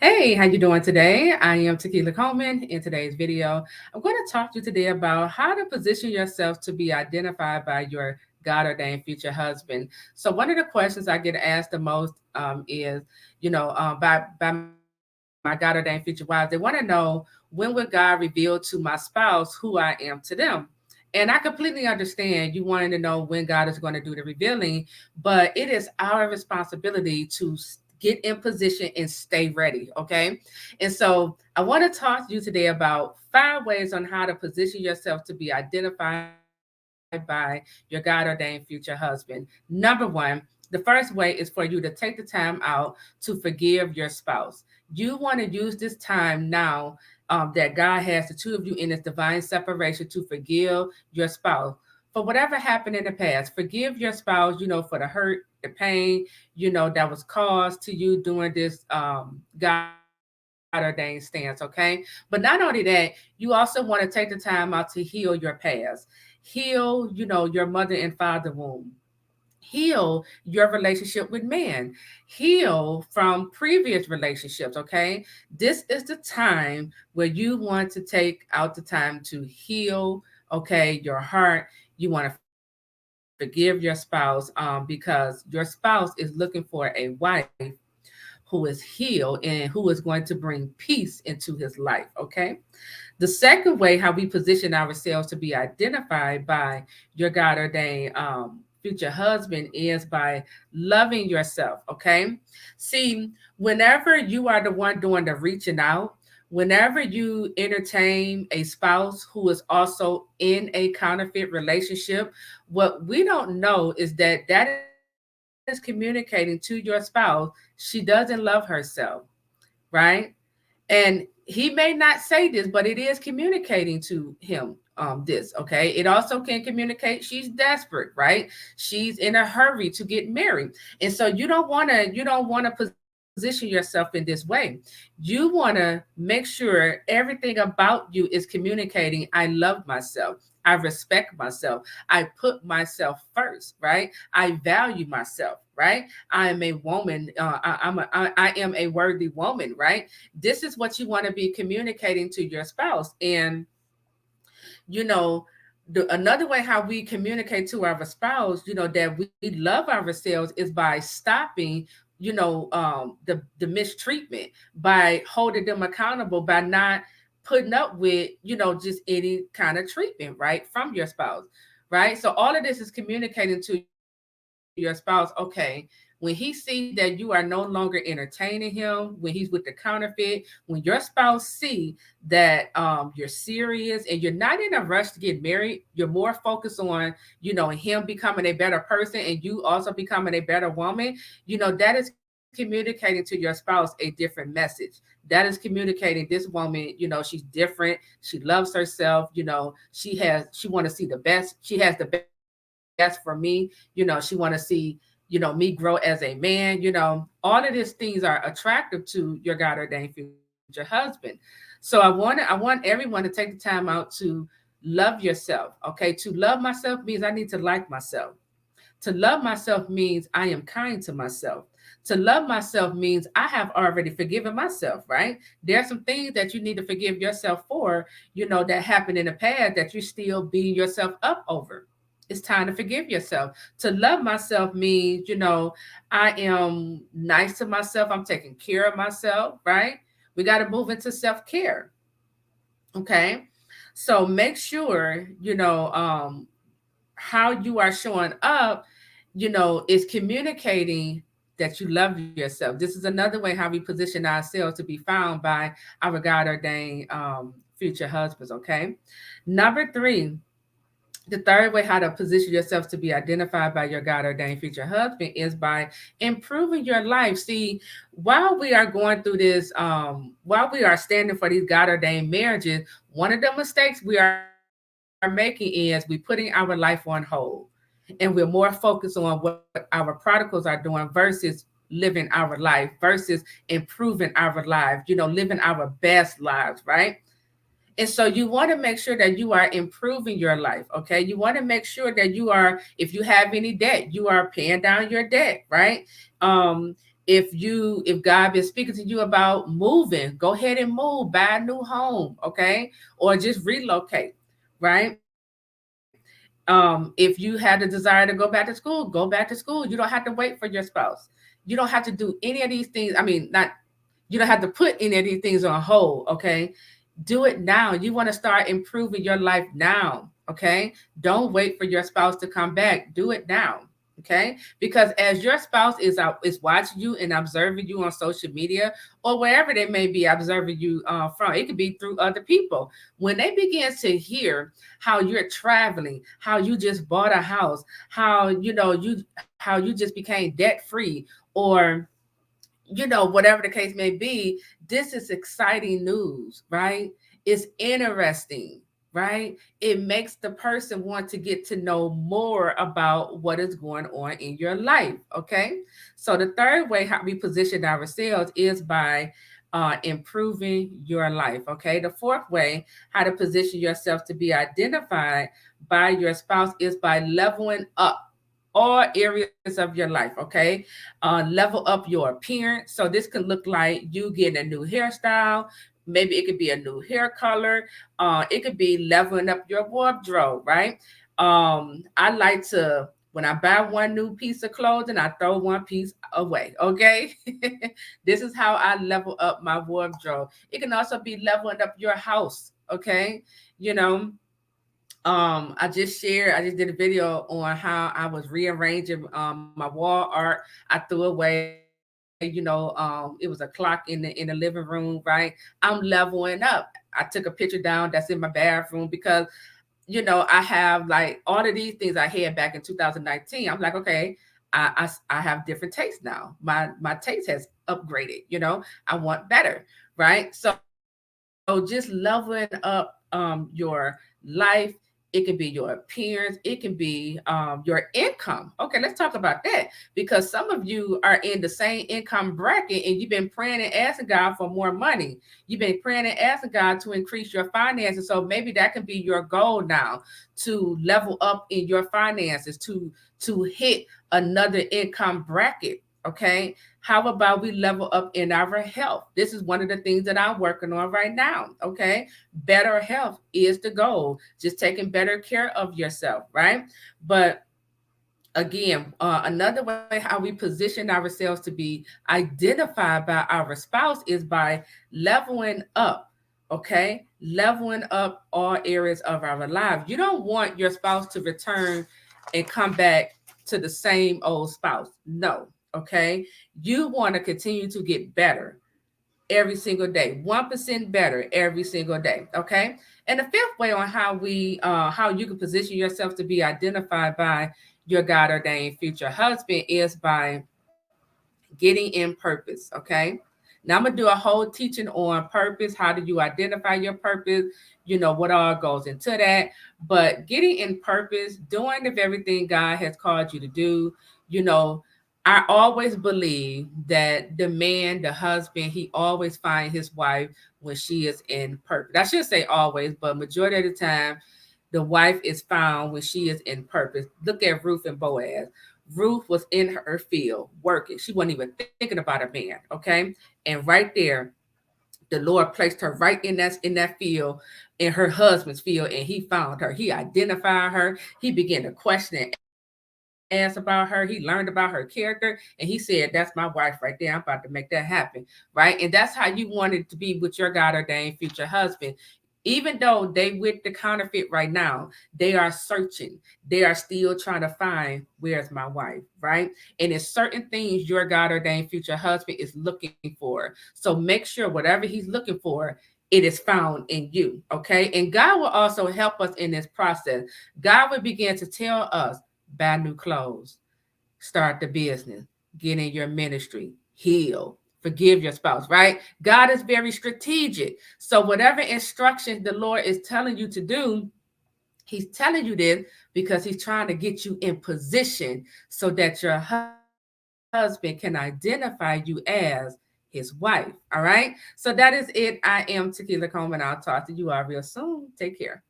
Hey, how you doing today? I am Tequila Coleman. In today's video, I'm going to talk to you today about how to position yourself to be identified by your God-ordained future husband. So, one of the questions I get asked the most is, by my God-ordained future wives, they want to know when will God reveal to my spouse who I am to them. And I completely understand you wanting to know when God is going to do the revealing, but it is our responsibility to get in position and stay ready. Okay. And so I want to talk to you today about 5 ways on how to position yourself to be identified by your God-ordained future husband. Number one, the first way is for you to take the time out to forgive your spouse. You want to use this time now that God has the two of you in this divine separation to forgive your spouse for whatever happened in the past. Forgive your spouse, for the hurt, the pain, that was caused to you during this God-ordained stance, okay? But not only that, you also want to take the time out to heal your past. Heal, your mother and father womb. Heal your relationship with man. Heal from previous relationships, okay? This is the time where you want to take out the time to heal, okay, your heart. You want to forgive your spouse because your spouse is looking for a wife who is healed and who is going to bring peace into his life, okay? The second way how we position ourselves to be identified by your God-ordained future husband is by loving yourself, okay? See, whenever you are the one doing the reaching out, whenever you entertain a spouse who is also in a counterfeit relationship, what we don't know is that that is communicating to your spouse she doesn't love herself, right? And he may not say this, but it is communicating to him this, okay? It also can communicate she's desperate, right? She's in a hurry to get married. And so you don't want to position yourself in this way. You want to make sure everything about you is communicating I love myself. I respect myself. I put myself first, right? I value myself, right? I am a woman. I am a worthy woman, right? This is what you want to be communicating to your spouse. And you know another way how we communicate to our spouse, that we love ourselves, is by stopping the mistreatment, by holding them accountable, by not putting up with just any kind of treatment, right, from your spouse, right? So all of this is communicating to your spouse, okay, when he sees that you are no longer entertaining him, when he's with the counterfeit, when your spouse see that you're serious and you're not in a rush to get married, you're more focused on him becoming a better person and you also becoming a better woman, that is communicating to your spouse a different message. That is communicating this woman, she's different, she loves herself, she want to see the best, she has the best for me, she want to see me grow as a man. All of these things are attractive to your God-ordained future husband. So I want everyone to take the time out to love yourself. Okay, to love myself means I need to like myself. To love myself means I am kind to myself. To love myself means I have already forgiven myself, right? There's some things that you need to forgive yourself for, that happened in the past that you still beating yourself up over. It's time to forgive yourself. To love myself means, I am nice to myself. I'm taking care of myself, right? We got to move into self care. Okay. So make sure, how you are showing up, is communicating that you love yourself. This is another way how we position ourselves to be found by our God ordained future husbands. Okay. Number three, the third way how to position yourself to be identified by your God ordained future husband is by improving your life. See, while we are going through this, while we are standing for these God ordained marriages, one of the mistakes we are making is we putting our life on hold, and we're more focused on what our prodigals are doing versus living our life, versus improving our lives, living our best lives, right? And so you want to make sure that you are improving your life, okay? You want to make sure that you are, if you have any debt, you are paying down your debt, right? Um, If God been speaking to you about moving, go ahead and move, buy a new home, okay? Or just relocate, right? If you had the desire to go back to school, go back to school. You don't have to wait for your spouse. You don't have to do any of these things. I mean, not you don't have to put any of these things on hold, okay? Do it now. You want to start improving your life now, okay? Don't wait for your spouse to come back. Do it now, okay? Because as your spouse is watching you and observing you on social media or wherever they may be observing you from, it could be through other people. When they begin to hear how you're traveling, how you just bought a house, how you just became debt free, or whatever the case may be, this is exciting news, right? It's interesting, right? It makes the person want to get to know more about what is going on in your life, okay? So the third way how we position ourselves is by improving your life, okay? The fourth way how to position yourself to be identified by your spouse is by leveling up all areas of your life, okay? Level up your appearance. So this could look like you getting a new hairstyle. Maybe it could be a new hair color. It could be leveling up your wardrobe, right? I like to, when I buy one new piece of clothing, I throw one piece away, okay? This is how I level up my wardrobe. It can also be leveling up your house, okay? You know, I just did a video on how I was rearranging my wall art. I threw away, it was a clock in the living room, right? I'm leveling up. I took a picture down that's in my bathroom because I have like all of these things I had back in 2019. I'm like, okay, I have different tastes now. My taste has upgraded, I want better, right? So just leveling up your life. It can be your appearance. It can be your income. Okay, let's talk about that because some of you are in the same income bracket and you've been praying and asking God for more money. You've been praying and asking God to increase your finances. So maybe that can be your goal now, to level up in your finances, to hit another income bracket. Okay. How about we level up in our health? This is one of the things that I'm working on right now. Okay. Better health is the goal. Just taking better care of yourself, right? But again, another way how we position ourselves to be identified by our spouse is by leveling up. Okay. Leveling up all areas of our lives. You don't want your spouse to return and come back to the same old spouse. No. Okay. You want to continue to get better every single day, 1% better every single day. Okay. And the fifth way on how you can position yourself to be identified by your God ordained future husband is by getting in purpose. Okay. Now I'm gonna do a whole teaching on purpose. How do you identify your purpose? What all goes into that. But getting in purpose, doing the very thing God has called you to do, you know, I always believe that the man, the husband, he always find his wife when she is in purpose. I should say always, but majority of the time, the wife is found when she is in purpose. Look at Ruth and Boaz. Ruth was in her field working. She wasn't even thinking about a man. Okay. And right there, the Lord placed her right in that field, in her husband's field, and he found her. He identified her. He began to question and ask about her. He learned about her character, and he said, "That's my wife right there. I'm about to make that happen." Right? And that's how you want it to be with your God ordained future husband. Even though they with the counterfeit right now, they are searching. They are still trying to find where's my wife, right? And it's certain things your God ordained future husband is looking for. So make sure whatever he's looking for, it is found in you. Okay. And God will also help us in this process. God will begin to tell us, buy new clothes, start the business, get in your ministry, heal, forgive your spouse, right? God is very strategic. So, whatever instructions the Lord is telling you to do, He's telling you this because He's trying to get you in position so that your husband can identify you as his wife. All right. So that is it. I am Tequila Coleman. I'll talk to you all real soon. Take care.